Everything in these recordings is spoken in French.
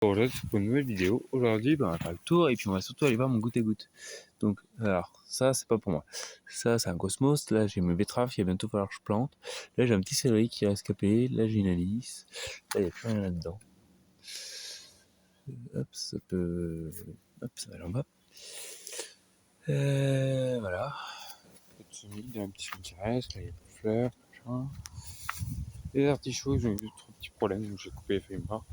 Bonjour pour une nouvelle vidéo. Aujourd'hui, on va faire le tour et puis on va surtout aller voir mon goutte à goutte. Donc, alors, ça, c'est pas pour moi. Ça, c'est un cosmos. Là, j'ai mes betteraves, il va bientôt falloir que je plante. Là, j'ai un petit céleri qui reste capé. Là, j'ai une alice. Là, il n'y a plus rien là-dedans. Hop, ça peut. Hop, ça va aller en bas. Voilà. Petit semis, il y a un petit semis qui reste. Là, il y a plus de fleurs, machin. Les artichauts, j'ai eu 3 petits problèmes, donc j'ai coupé les feuilles mortes.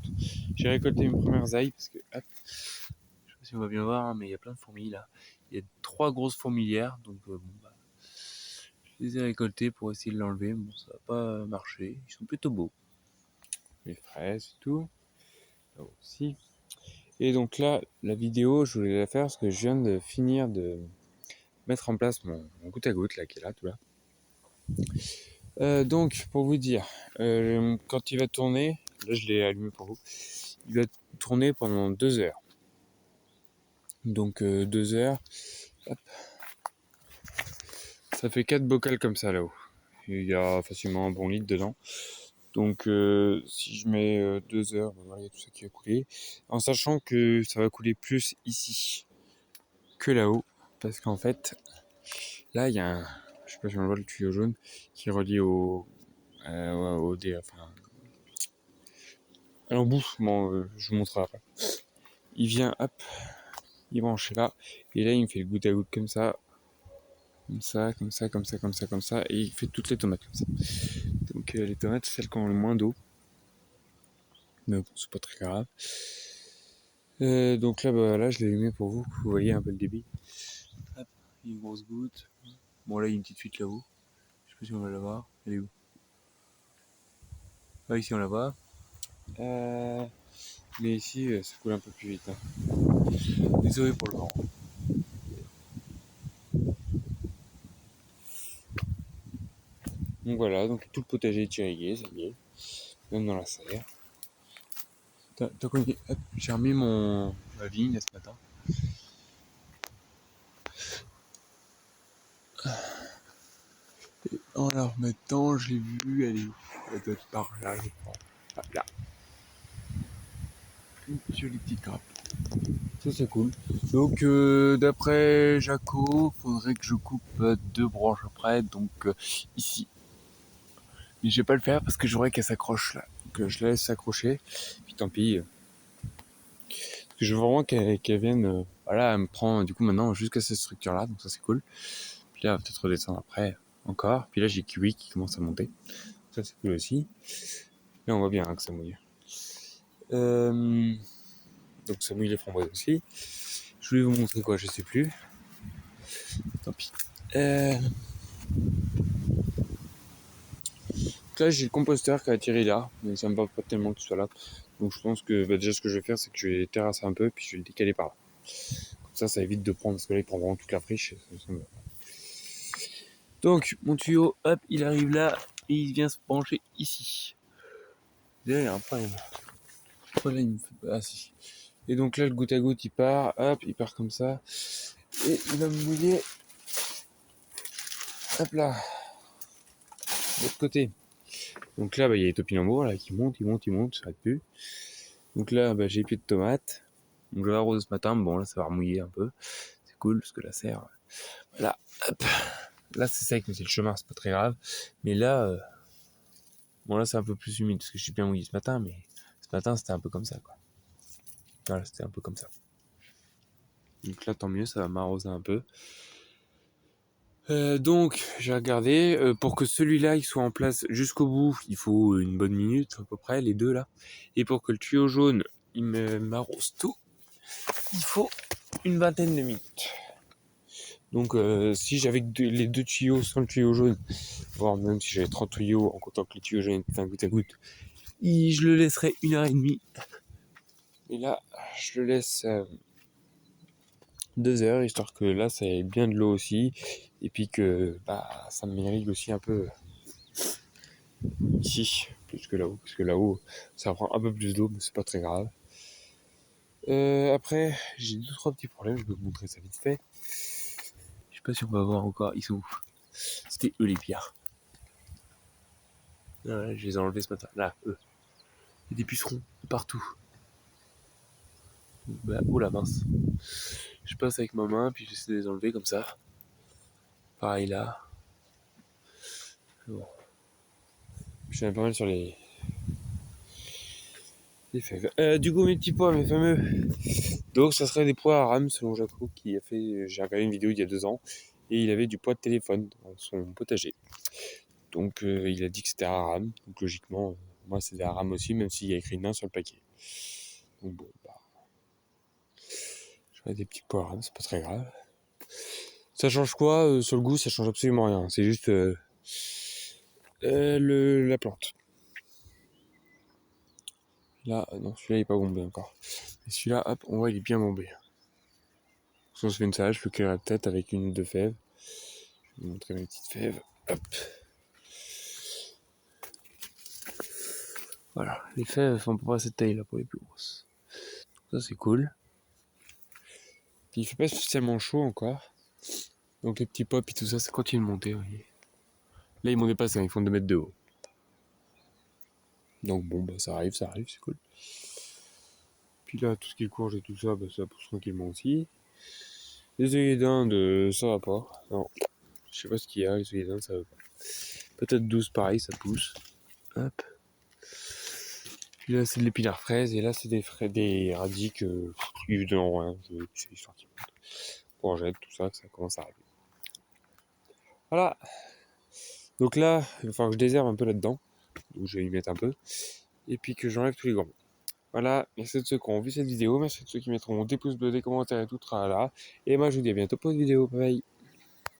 J'ai récolté mes premières ailles parce que, hop, je sais pas si on va bien voir, mais il y a plein de fourmis là. Il y a 3 grosses fourmilières, donc je les ai récoltées pour essayer de l'enlever. Bon, ça va pas marcher. Ils sont plutôt beaux. Les fraises et tout. Là aussi. Et donc là, la vidéo, je voulais la faire parce que je viens de finir de mettre en place mon goutte à goutte là, qui est là, tout là. Donc, pour vous dire, quand il va tourner, là je l'ai allumé pour vous, il va tourner pendant 2 heures. Donc 2 heures, hop, ça fait 4 bocals comme ça là-haut. Il y a facilement un bon litre dedans. Donc si je mets 2 heures, voilà, il y a tout ça qui va couler. En sachant que ça va couler plus ici que là-haut. Parce qu'en fait, là il y a un, je sais pas si on le voit, le tuyau jaune qui est relié enfin, à l'embout. Bon, je vous montrerai après. Il vient, hop, il branche là. Et là il me fait le goutte à goutte comme ça. Comme ça, comme ça, comme ça, comme ça, comme ça. Et il fait toutes les tomates comme ça. Donc les tomates, c'est celles qui ont le moins d'eau. Mais bon, c'est pas très grave. Donc là, là, je l'ai allumé pour vous, que vous voyez un peu le débit. Hop, une grosse goutte. Bon, là, il y a une petite fuite là-haut. Je sais pas si on va la voir. Elle est où? Ah, ici, on la voit. Mais ici, ça coule un peu plus vite. Hein. Désolé pour le vent. Donc voilà, donc tout le potager est irrigué, ça y est. Même dans la serre. J'ai remis ma vigne là, ce matin. Et en la remettant, je l'ai vue, elle est où? Elle doit être par là, je crois. Ah, là. Une jolie petite grappe. Ça c'est cool. Donc d'après Jaco, faudrait que je coupe 2 branches après, donc ici. Mais je vais pas le faire parce que j'aurais qu'elle s'accroche là. Donc je la laisse s'accrocher. Puis tant pis. Parce que je veux vraiment qu'elle vienne, voilà, elle me prend du coup maintenant jusqu'à cette structure là, donc ça c'est cool. Puis là, elle va peut-être redescendre après encore. Puis là j'ai Kiwi qui commence à monter. Ça c'est cool aussi. Là on voit bien hein, que ça mouille. Donc ça mouille les framboises aussi. Je voulais vous montrer quoi, je sais plus. Tant pis. Là j'ai le composteur qui a atterri là, mais ça me va pas tellement qu'il soit là. Donc je pense que déjà ce que je vais faire c'est que je vais terrasser un peu puis je vais le décaler par là. Comme ça évite de prendre, parce que là il prend vraiment toute la friche. Donc mon tuyau, hop, il arrive là et il vient se brancher ici. Déjà il y a un problème. Là il me fait pas. Ah si. Et donc là le goutte à goutte il part, hop, il part comme ça. Et il va me mouiller. Hop là. De l'autre côté. Donc là il y a les topinambours là qui montent, ça s'arrête plus. Donc là j'ai les pieds de tomates. Donc je vais arroser ce matin, bon là ça va remouiller un peu. C'est cool parce que la serre. Voilà, hop. Là c'est sec mais c'est le chemin, c'est pas très grave. Mais là, bon là c'est un peu plus humide parce que je suis bien mouillé ce matin, mais ce matin c'était un peu comme ça quoi. Voilà, c'était un peu comme ça. Donc là tant mieux, ça va m'arroser un peu. Donc j'ai regardé, pour que celui-là il soit en place jusqu'au bout, il faut une bonne minute à peu près, les deux là. Et pour que le tuyau jaune il m'arrose tout, il faut une vingtaine de minutes. Donc si j'avais les 2 tuyaux sans le tuyau jaune, voire même si j'avais 30 tuyaux en comptant que les tuyaux jaunes étaient un goutte à goutte, je le laisserai 1h30. Et là, je le laisse 2 heures, histoire que là ça ait bien de l'eau aussi. Et puis que ça m'irrigue aussi un peu ici, plus que là-haut. Parce que là-haut, ça prend un peu plus d'eau, mais c'est pas très grave. Après, j'ai 2-3 petits problèmes, je vais vous montrer ça vite fait. Je sais pas si on va voir encore, ils sont où? C'était eux les pires. Ah, je les ai enlevés ce matin. Là, eux. Il y a des pucerons de partout. Bah, oh la mince. Je passe avec ma main, puis j'essaie de les enlever comme ça. Pareil là. Bon. Je suis pas mal sur les fèves. Du coup, mes petits pois, mes fameux. Donc, ça serait des pois à rame, selon Jaco, qui a fait. J'ai regardé une vidéo il y a 2 ans, et il avait du pois de téléphone dans son potager. Donc, il a dit que c'était à rame. Donc, logiquement, moi, c'est des rame aussi, même s'il y a écrit nain sur le paquet. Donc, bon, bah. Je ferais des petits pois à rame, c'est pas très grave. Ça change quoi sur le goût? Ça change absolument rien. C'est juste la plante. Là, non, celui-là il est pas bombé encore. Et celui-là, hop, on voit il est bien bombé. Si on se fait une salade, je peux cuire la tête avec une ou deux fèves. Je vais vous montrer mes petites fèves. Hop. Voilà, les fèves font à peu près cette taille là pour les plus grosses. Ça c'est cool. Puis il fait pas spécialement chaud encore. Donc les petits pops et tout ça, ça continue de monter, vous voyez. Là ils m'ont dépassé, ils font 2 mètres de haut. Donc bon, bah ça arrive, c'est cool. Puis là, tout ce qui est courge et tout ça, bah, ça pousse tranquillement aussi. Les œillets d'Inde, ça va pas. Non, je sais pas ce qu'il y a, les œillets d'Inde, ça va pas. Peut-être 12 pareil, ça pousse. Hop. Puis là, c'est de l'épinard fraise, et là, c'est des radis que ils donneront rien. C'est l'histoire qui monte. Courgettes, tout ça, que ça commence à arriver. Voilà. Donc là, il va falloir que je désherbe un peu là-dedans. Donc je vais y mettre un peu. Et puis que j'enlève tous les grands. Voilà, merci de ceux qui ont vu cette vidéo, merci de ceux qui mettront des pouces bleus, des commentaires et tout, là. Et moi je vous dis à bientôt pour une vidéo, bye bye.